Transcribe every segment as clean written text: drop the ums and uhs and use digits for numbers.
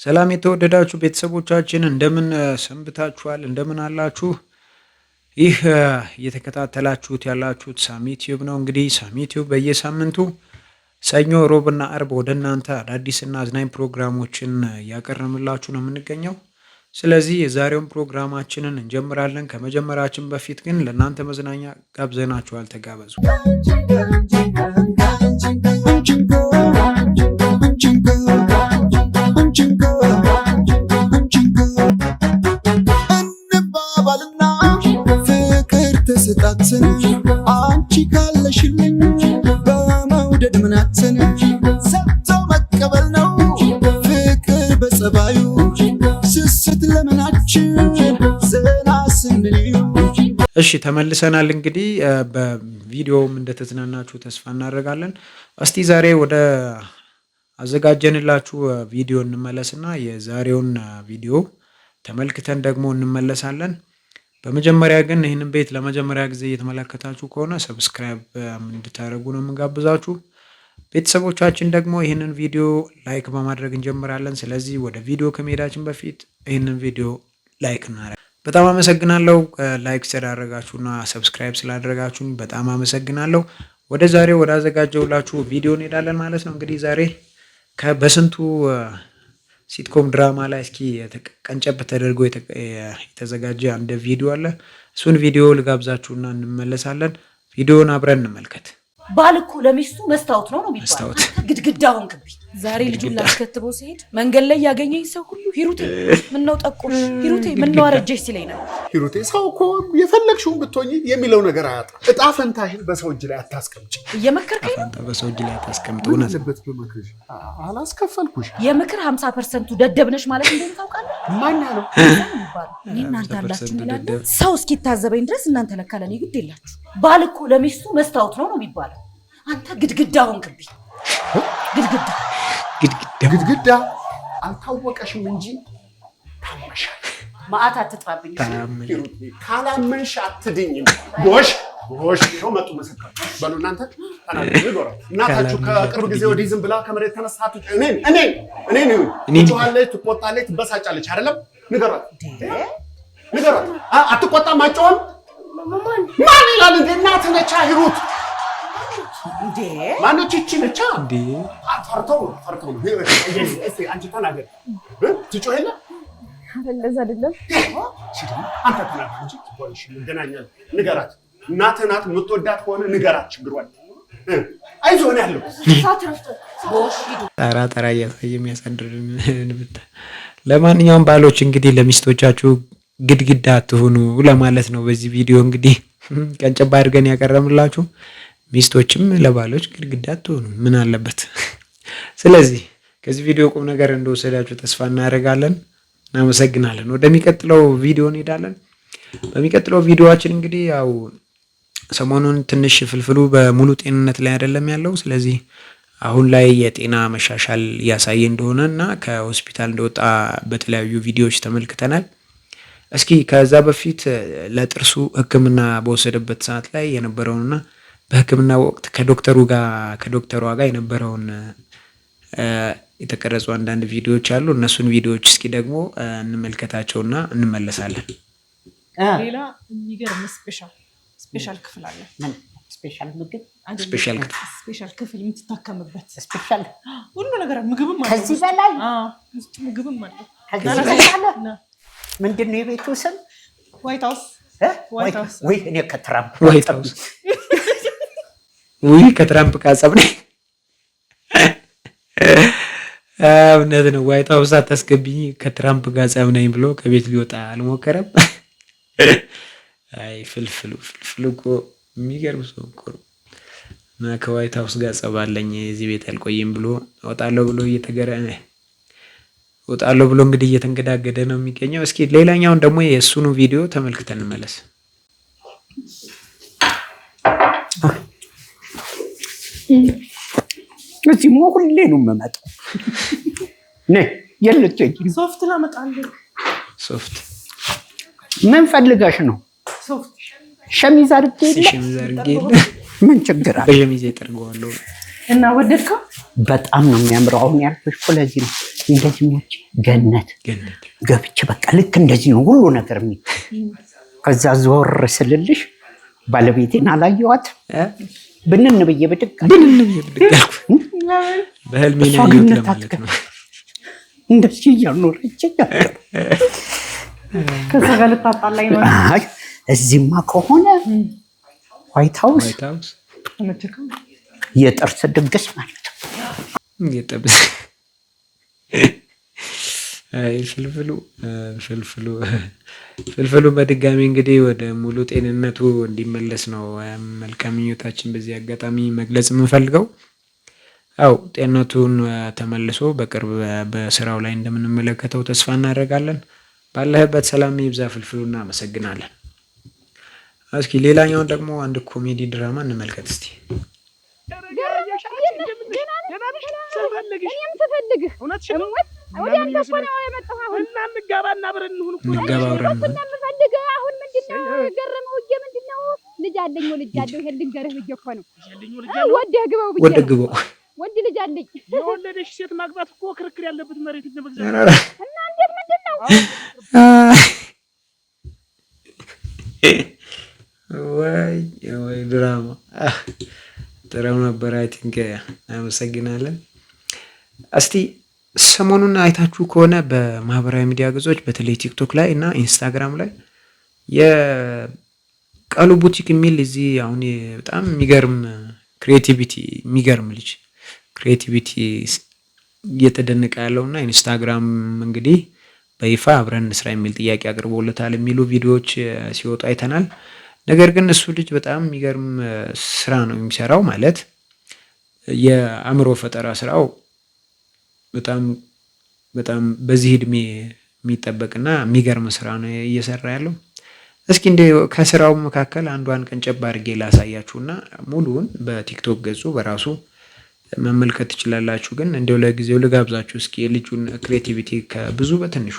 ሰላም የተወደዳችሁ ቤተሰቦቻችን እንደምን ሰንብታችኋል? እንደምን አላችሁ? ይህ እየተከታተላችሁት ያላችሁት ሳሚ ቲዩብ ነው። እንግዲህ ሳሚ ቲዩብ በየሳምንቱ ሰኞ፣ ሮብና አርብ ወደ እናንተ አዳዲስና አዝናኝ ፕሮግራሞችን እያቀረብንላችሁ ነው የምንገኘው። ስለዚህ የዛሬውን ፕሮግራማችንን እንጀምራለን። ከመጀመራችን በፊት ግን ለእናንተ መዝናኛ ጋብዘናችኋል። ተጋበዙ። ስጣትን አንቺ ካለሽልኝ በመውደድ ምናትን ሰጥቶ መቀበል ነው ፍቅር በጸባዩ ስስት ለምናችን ዘና ስንልዩ። እሺ ተመልሰናል። እንግዲህ በቪዲዮውም እንደተዝናናችሁ ተስፋ እናደርጋለን። እስቲ ዛሬ ወደ አዘጋጀንላችሁ ቪዲዮ እንመለስና የዛሬውን ቪዲዮ ተመልክተን ደግሞ እንመለሳለን። በመጀመሪያ ግን ይህንን ቤት ለመጀመሪያ ጊዜ እየተመለከታችሁ ከሆነ ሰብስክራይብ እንድታደርጉ ነው የምንጋብዛችሁ። ቤተሰቦቻችን ደግሞ ይህንን ቪዲዮ ላይክ በማድረግ እንጀምራለን። ስለዚህ ወደ ቪዲዮ ከመሄዳችን በፊት ይህንን ቪዲዮ ላይክ እናደርግ። በጣም አመሰግናለሁ። ላይክ ስላደረጋችሁና ሰብስክራይብ ስላደረጋችሁኝ በጣም አመሰግናለሁ። ወደ ዛሬው ወደ አዘጋጀውላችሁ ቪዲዮ እንሄዳለን ማለት ነው። እንግዲህ ዛሬ በስንቱ ሲትኮም ድራማ ላይ እስኪ ቀንጨብ ተደርጎ የተዘጋጀ አንድ ቪዲዮ አለ። እሱን ቪዲዮ ልጋብዛችሁና እንመለሳለን። ቪዲዮውን አብረን እንመልከት። ባል እኮ ለሚስቱ መስታወት ነው የሚባለው። ግድግዳ ሆንክብኝ። ዛሬ ልጁን ላስከትበው ሲሄድ መንገድ ላይ ያገኘኝ ሰው ሁሉ ሂሩቴ ምነው ጠቆሽ፣ ሂሩቴ ምነው አረጀሽ ሲለኝ ነው። ሂሩቴ ሰው እኮ የፈለግሽውን ብትሆኚ የሚለው ነገር አያጣ። እጣ ፈንታሽን በሰው እጅ ላይ አታስቀምጪ። እየመከርከኝ ነው። በሰው እጅ ላይ አታስቀምጡ። ለበት በመክረሽ አላስከፈልኩሽ። የምክር 50% ደደብነሽ ማለት እንደሆነ ታውቃለህ። ማን ያለው እኔ እናንተ አላችሁ ይላል ሰው እስኪታዘበኝ ድረስ እናንተ ለካ ለኔ ግድ የላችሁ። ባል እኮ ለሚስቱ መስታወት ነው የሚባለው። አንተ ግድግዳ ሆንክብኝ። ግድግዳ አልታወቀሽም እንጂ ታመሻል። ማአት አትጥራብኝ። ካላመንሽ አትድኝም። ጎሽ ነው መጡ መሰከሩ በሉ። እናንተ እናታችሁ ከቅርብ ጊዜ ወዲህ ዝም ብላ ከመሬት ተነሳችሁ እኔን ትጮኻለች፣ ትቆጣለች፣ ትበሳጫለች አይደለም? ንገሯት። አትቆጣም? አትጮህም? ማን ይላል እንዴ? እናትህ ነች ሂሩት። እንዴ ማነች? እቺ ነች እንዴ? ፈርተው ነው። እስቲ አንቺ ተናገር። ትጮህ የለ እንደዛ አይደለም። አንተ ተናገር እንጂ ትቆልሽ እንገናኛለን። ንገራት። እናትህ ናት። የምትወዳት ከሆነ ንገራት ችግሯን። አይዞህ ያለው ጠራ እያሳየ የሚያሳድርን ብታ። ለማንኛውም ባሎች እንግዲህ ለሚስቶቻችሁ ግድግዳ አትሁኑ ለማለት ነው። በዚህ ቪዲዮ እንግዲህ ቀንጨባ አድርገን ያቀረብላችሁ። ሚስቶችም ለባሎች ግድግዳ አትሁኑ፣ ምን አለበት? ስለዚህ ከዚህ ቪዲዮ ቁም ነገር እንደወሰዳችሁ ተስፋ እናደርጋለን። እናመሰግናለን። ወደሚቀጥለው ቪዲዮ እንሄዳለን። በሚቀጥለው ቪዲዮአችን እንግዲህ ያው ሰሞኑን ትንሽ ፍልፍሉ በሙሉ ጤንነት ላይ አይደለም ያለው። ስለዚህ አሁን ላይ የጤና መሻሻል እያሳየ እንደሆነ እና ከሆስፒታል እንደወጣ በተለያዩ ቪዲዮዎች ተመልክተናል። እስኪ ከዛ በፊት ለጥርሱ ሕክምና በወሰደበት ሰዓት ላይ የነበረውንና በሕክምና ወቅት ከዶክተሯ ጋር የነበረውን የተቀረጹ አንዳንድ ቪዲዮዎች አሉ። እነሱን ቪዲዮዎች እስኪ ደግሞ እንመልከታቸውና እንመለሳለን። ሌላ የሚገርም ስፔሻል ክፍል አለ። ምን ስፔሻል ምግብ? ስፔሻል ክፍል የምትታከምበት ስፔሻል ሁሉ ነገር ምግብም አለ። ከዚህ በላይ ውስጥ ምግብም አለ። ከዚህ በላይ ምንድን ነው የቤቱ ስም? ዋይት ሃውስ። ወይ እኔ ከትራምፕ ዋይት ሃውስ ከትራምፕ ካጸብ ነኝ። እውነት ነው። ዋይት ሃውስ አታስገብኝ ከትራምፕ ጋር ጸብ ነኝ ብሎ ከቤት ሊወጣ አልሞከረም። አይ ፍልፍሉ እኮ የሚገርም ሰው እኮ ነው። እና ከዋይት ሃውስ ጋር ጸብ አለኝ እዚህ ቤት አልቆይም ብሎ እወጣለሁ ብሎ እንግዲህ እየተንገዳገደ ነው የሚገኘው። እስኪ ሌላኛውን ደግሞ የእሱኑ ቪዲዮ ተመልክተን እንመለስ። እዚህ ሁሌ ነው የምመጣው። የለችኝ ሶፍት ላመጣልህ። ሶፍት ምን ፈልገሽ ነው? ሶፍት ሸሚዝ አድርጌ ምን ችግር አለ? በሸሚዝ ጠርገዋለሁ። እና ወደድከው? በጣም ነው የሚያምረው። አሁን ያልኩሽ እኮ ለዚህ ነው። እንደዚህ ሞች ገነት ገብቼ በቃ ልክ እንደዚህ ነው ሁሉ ነገር ከዛ ዞር ስልልሽ ባለቤቴን አላየኋት ብንን ብዬ ብድግ በህልሜ ነው ማለት ነው። እንደዚህ እያኖረች ከዛ ጋር ልታጣላኝ ነው። እዚህማ ከሆነ ዋይት ሃውስ የጥርስ ድግስ ማለት ነው። የጥብስ ፍልፍሉ በድጋሚ እንግዲህ ወደ ሙሉ ጤንነቱ እንዲመለስ ነው መልካም ምኞታችን በዚህ አጋጣሚ መግለጽ የምንፈልገው። ያው ጤንነቱን ተመልሶ በቅርብ በስራው ላይ እንደምንመለከተው ተስፋ እናደርጋለን። ባለህበት ሰላም ይብዛ ፍልፍሉ፣ እናመሰግናለን። እስኪ ሌላኛውን ደግሞ አንድ ኮሜዲ ድራማ እንመልከት እስቲ። ወንድ ልጅ አለኝ። የወለደሽ ሴት ማግባት እኮ ክርክር ያለበት መሬት ለመግዛት እና እንዴት ምንድነው? ወይ ድራማ ጥሩ ነበር። አይ ቲንክ አመሰግናለን። እስቲ ሰሞኑን አይታችሁ ከሆነ በማህበራዊ ሚዲያ ገጾች በተለይ ቲክቶክ ላይ እና ኢንስታግራም ላይ የቃሉ ቡቲክ የሚል እዚህ አሁን በጣም የሚገርም ክሬቲቪቲ የሚገርም ልጅ ክሬቲቪቲ እየተደነቀ ያለውና ኢንስታግራም እንግዲህ በይፋ አብረን ስራ የሚል ጥያቄ አቅርቦለታል የሚሉ ቪዲዮዎች ሲወጡ አይተናል። ነገር ግን እሱ ልጅ በጣም የሚገርም ስራ ነው የሚሰራው። ማለት የአእምሮ ፈጠራ ስራው በጣም በዚህ እድሜ የሚጠበቅና የሚገርም ስራ ነው እየሰራ ያለው። እስኪ እንደ ከስራው መካከል አንዷን ቀንጨብ አድርጌ ላሳያችሁና ሙሉውን በቲክቶክ ገጹ በራሱ መመልከት ትችላላችሁ። ግን እንደው ለጊዜው ልጋብዛችሁ እስኪ የልጁን ክሬቲቪቲ ከብዙ በትንሹ።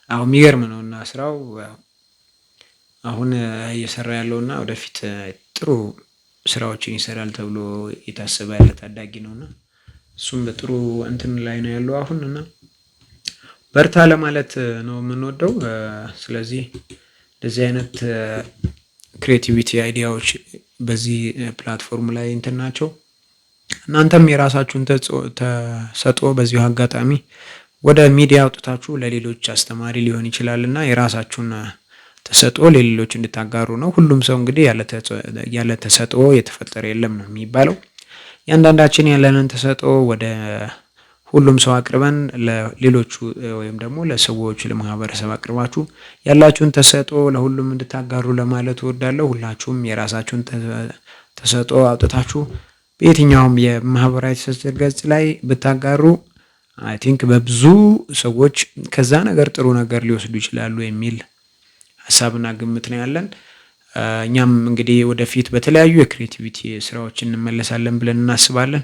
አሁን የሚገርም ነው እና ስራው አሁን እየሰራ ያለውና ወደፊት ጥሩ ስራዎችን ይሰራል ተብሎ የታሰበ ያለ ታዳጊ ነውና እሱም በጥሩ እንትን ላይ ነው ያለው አሁን እና በርታ ለማለት ነው የምንወደው። ስለዚህ እንደዚህ አይነት ክሬቲቪቲ አይዲያዎች በዚህ ፕላትፎርም ላይ እንትን ናቸው። እናንተም የራሳችሁን ተሰጥኦ በዚሁ አጋጣሚ ወደ ሚዲያ አውጥታችሁ ለሌሎች አስተማሪ ሊሆን ይችላልና የራሳችሁን ተሰጥኦ ለሌሎች እንድታጋሩ ነው። ሁሉም ሰው እንግዲህ ያለ ተሰጥኦ የተፈጠረ የለም ነው የሚባለው። ያንዳንዳችን ያለንን ተሰጥኦ ወደ ሁሉም ሰው አቅርበን ለሌሎቹ ወይም ደግሞ ለሰዎች ለማህበረሰብ አቅርባችሁ ያላችሁን ተሰጥኦ ለሁሉም እንድታጋሩ ለማለት እወዳለሁ። ሁላችሁም የራሳችሁን ተሰጥኦ አውጥታችሁ በየትኛውም የማህበራዊ ትስስር ገጽ ላይ ብታጋሩ አይ ቲንክ በብዙ ሰዎች ከዛ ነገር ጥሩ ነገር ሊወስዱ ይችላሉ የሚል ሀሳብና ግምት ነው ያለን። እኛም እንግዲህ ወደፊት በተለያዩ የክሬቲቪቲ ስራዎች እንመለሳለን ብለን እናስባለን።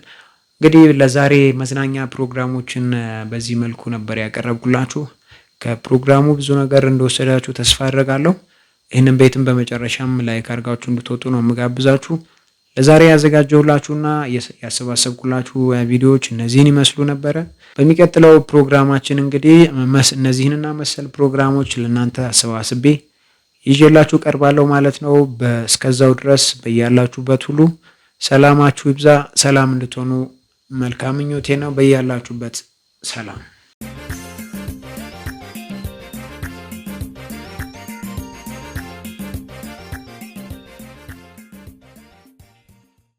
እንግዲህ ለዛሬ መዝናኛ ፕሮግራሞችን በዚህ መልኩ ነበር ያቀረብኩላችሁ። ከፕሮግራሙ ብዙ ነገር እንደወሰዳችሁ ተስፋ አደርጋለሁ። ይህንን ቤትም በመጨረሻም ላይክ አድርጋችሁ እንድትወጡ ነው የምጋብዛችሁ። ለዛሬ ያዘጋጀሁላችሁና ያሰባሰብኩላችሁ ቪዲዮዎች እነዚህን ይመስሉ ነበረ። በሚቀጥለው ፕሮግራማችን እንግዲህ እነዚህንና መሰል ፕሮግራሞች ለእናንተ አሰባስቤ ይዤላችሁ ቀርባለሁ ማለት ነው። እስከዛው ድረስ በያላችሁበት ሁሉ ሰላማችሁ ይብዛ። ሰላም እንድትሆኑ መልካም ምኞቴ ነው። በያላችሁበት ሰላም